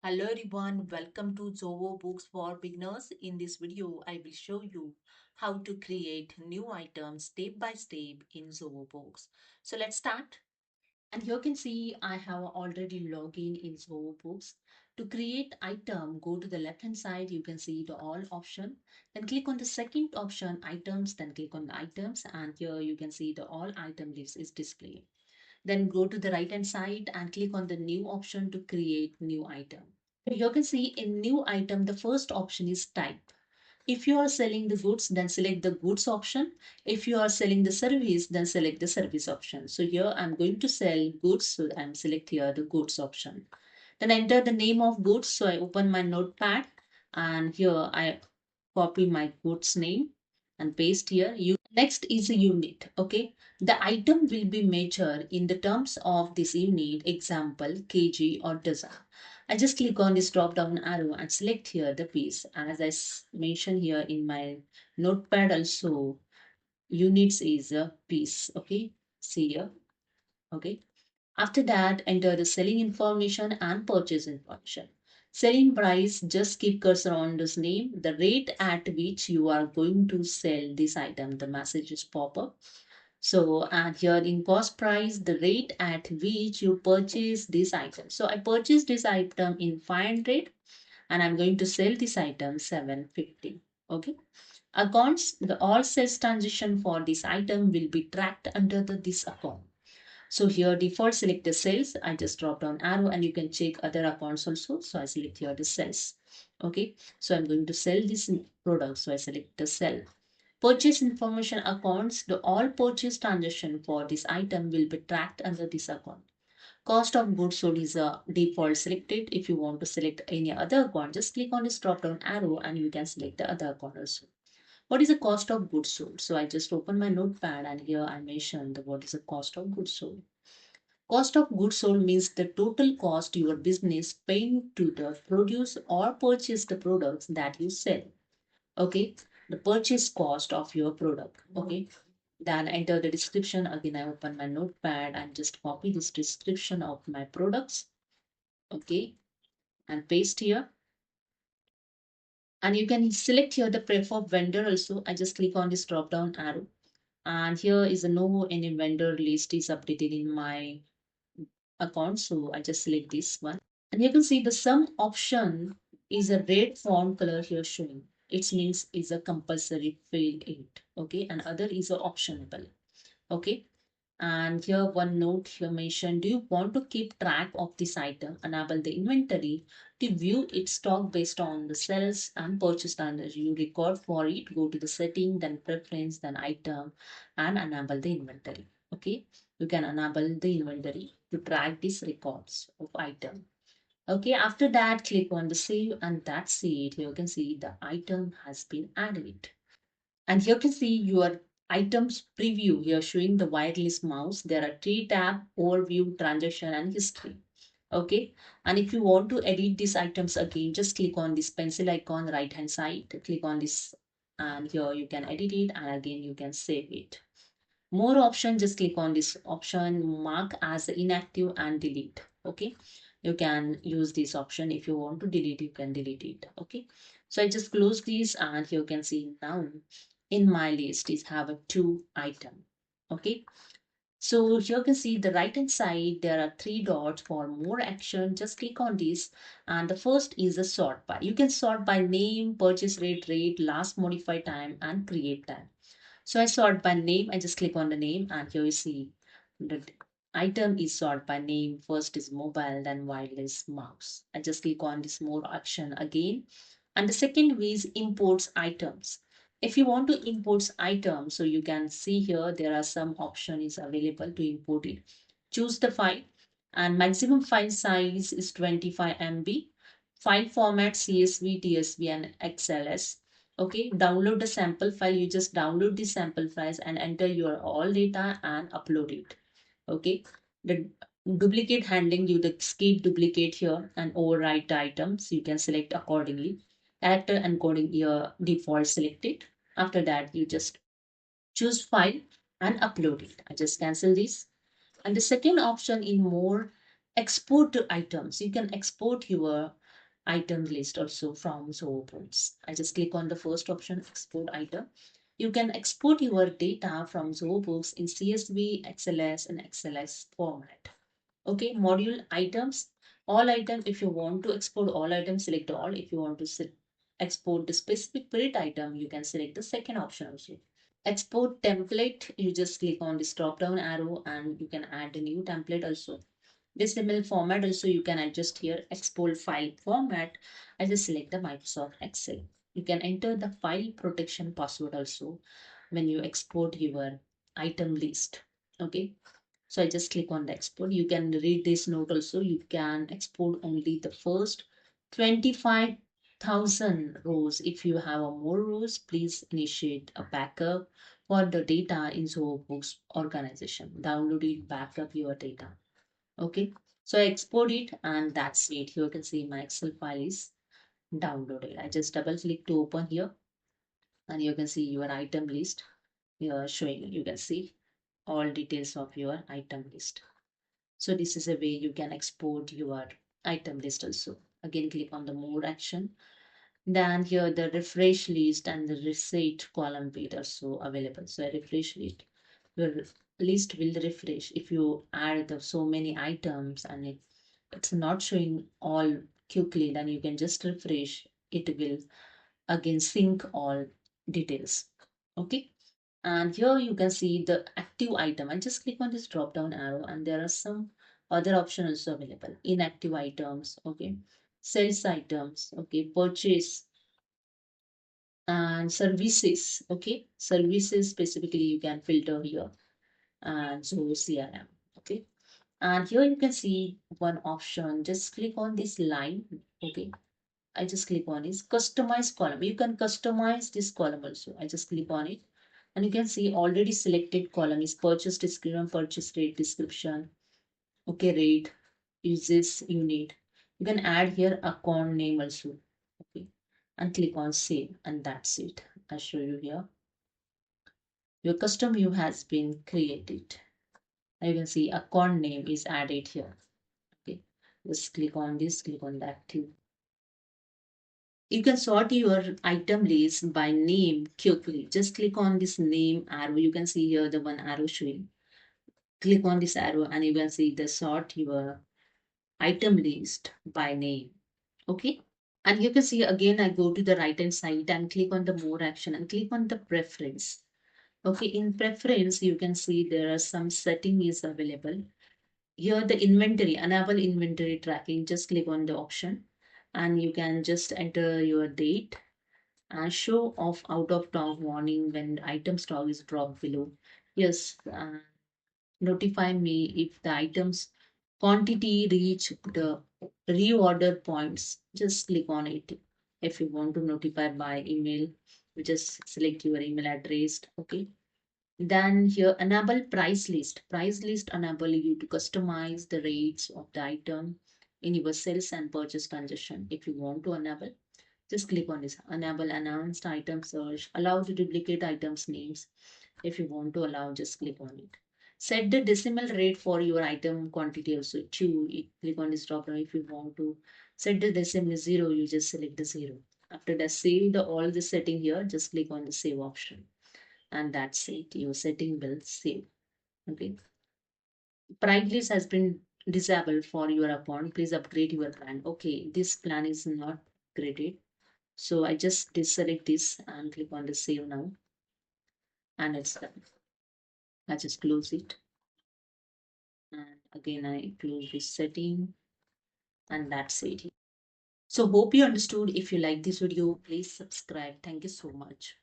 Hello everyone, welcome to Zoho Books for Beginners. In this video, I will show you how to create new items step by step in Zoho Books. So let's start. And here you can see I have already logged in Zoho Books. To create item, go to the left hand side, you can see the all option. Then click on the second option, items, then click on the items, and here you can see the all item list is displayed. Then go to the right hand side and click on the new option to create new item. You can see in new item, the first option is type. If you are selling the goods, then select the goods option. If you are selling the service, then select the service option. So here I'm going to sell goods. So I'm select here the goods option. Then enter the name of goods. So I open my notepad and here I copy my goods name and paste here. Next is a unit. Okay. The item will be measured in the terms of this unit, example, kg or dozen. I just click on this drop down arrow and select here the piece. And as I mentioned here in my notepad also, units is a piece. Okay. See here. Okay. After that, enter the selling information and purchase information. Selling price, just keep cursor on this name, the rate at which you are going to sell this item, the messages pop up. So, and here in cost price, the rate at which you purchase this item. So I purchased this item in 500 and I'm going to sell this item 750. Okay. Accounts, the all sales transaction for this item will be tracked under this account. So here default select the sales. I just drop down arrow and you can check other accounts also. So I select here the sales. Okay. So I'm going to sell this product. So I select the sell. Purchase information accounts. The all purchase transaction for this item will be tracked under this account. Cost of goods sold is a default selected. If you want to select any other account, just click on this drop down arrow and you can select the other account also. What is the cost of goods sold? So I just open my notepad and here I mentioned what is the cost of goods sold. Cost of goods sold means the total cost your business paying to the produce or purchase the products that you sell. Okay, the purchase cost of your product. Okay, then enter the description. Again, I open my notepad and just copy this description of my products. Okay, and paste here. And you can select here the preferred vendor also. I just click on this drop down arrow. And here is a no any vendor list is updated in my account. So I just select this one. And you can see the sum option is a red font color here showing. It means is a compulsory field it. Okay. And other is a optionable. Okay. And here one note here mentioned, do you want to keep track of this item? Enable the inventory to view its stock based on the sales and purchase standards. You record for it, go to the setting, then preference, then item, and enable the inventory. Okay. You can enable the inventory to track these records of item. Okay, after that, click on the save and that's it. Here you can see the item has been added. And here you can see your items preview here showing the wireless mouse. There are three tab, overview, transaction and history. Okay. And if you want to edit these items again, just click on this pencil icon right hand side. Click on this and here you can edit it and again you can save it. More option, just click on this option, mark as inactive and delete. Okay. You can use this option. If you want to delete, you can delete it. Okay. So I just close this and you can see now in my list is have a two item. Okay. So here you can see the right hand side, there are three dots for more action. Just click on this. And the first is a sort by. You can sort by name, purchase rate, last modified time and create time. So I sort by name. I just click on the name and here you see the item is sort by name. First is mobile, then wireless mouse. I just click on this more action again. And the second is imports items. If you want to import items, so you can see here there are some options available to import it. Choose the file and maximum file size is 25 MB. File format CSV, TSV and XLS. Okay, download the sample file. You just download the sample files and enter your all data and upload it. Okay, the duplicate handling, you the skip duplicate here and overwrite the items. You can select accordingly. Character encoding your default selected. After that, you just choose file and upload it. I just cancel this. And the second option in more export to items. You can export your item list also from Zoho Books. I just click on the first option, export item. You can export your data from Zoho Books in CSV, XLS, and XLS format. Okay, module items, all items. If you want to export all items, select all. If you want to export the specific print item, you can select the second option also. Export template, you just click on this drop down arrow and you can add a new template also. Decimal format also you can adjust here. Export file format, I just select the Microsoft Excel. You can enter the file protection password also when you export your item list. Okay, so I just click on the export. You can read this note also. You can export only the first 25,000 rows. If you have a more rows, please initiate a backup for the data in Zoho Books organization. Download it, backup your data. Okay, so I export it and that's it. Here you can see my Excel file is downloaded. I just double click to open here and you can see your item list here showing. You can see all details of your item list. So this is a way you can export your item list also. Again, click on the more action. Then here the refresh list and the receipt column bit are so available. So I refresh list. Your list will refresh if you add so many items and it's not showing all quickly, then you can just refresh. It will again sync all details. Okay. And here you can see the active item. I just click on this drop down arrow and there are some other options also available. Inactive items, okay. Sales items, okay. Purchase and services, okay. Services specifically you can filter here and so CRM, okay. And here you can see one option. Just click on this line, okay. I just click on this customize column. You can customize this column also. I just click on it and you can see already selected column is purchase description, purchase rate description, okay, rate, uses unit. You can add here account name also, okay, and click on save and that's it. I'll show you here. Your custom view has been created. Now you can see account name is added here. Okay, just click on this, click on the active. You can sort your item list by name quickly. Just click on this name arrow. You can see here the one arrow showing. Click on this arrow and you can see the sort your item list by name. Okay. And you can see again, I go to the right hand side and click on the more action and click on the preference. Okay. In preference, you can see there are some setting is available. Here the inventory, enable inventory tracking. Just click on the option and you can just enter your date and show off out of stock warning when item stock is dropped below. Yes, notify me if the items quantity reach the reorder points. Just click on it. If you want to notify by email, you just select your email address. Okay. Then here enable price list. Price list enable you to customize the rates of the item in your sales and purchase transaction. If you want to enable, just click on this. Enable announced item search. Allow the duplicate items names. If you want to allow, just click on it. Set the decimal rate for your item quantity also. Click on this drop down. If you want to set the decimal 0, you just select the 0. After that, save the all the setting here. Just click on the save option. And that's it. Your setting will save. Okay. Price list has been disabled for your account. Please upgrade your plan. Okay. This plan is not upgraded. So I just deselect this and click on the save now and it's done. I just close it and again I close this setting and that's it. So hope you understood. If you like this video, please subscribe. Thank you so much.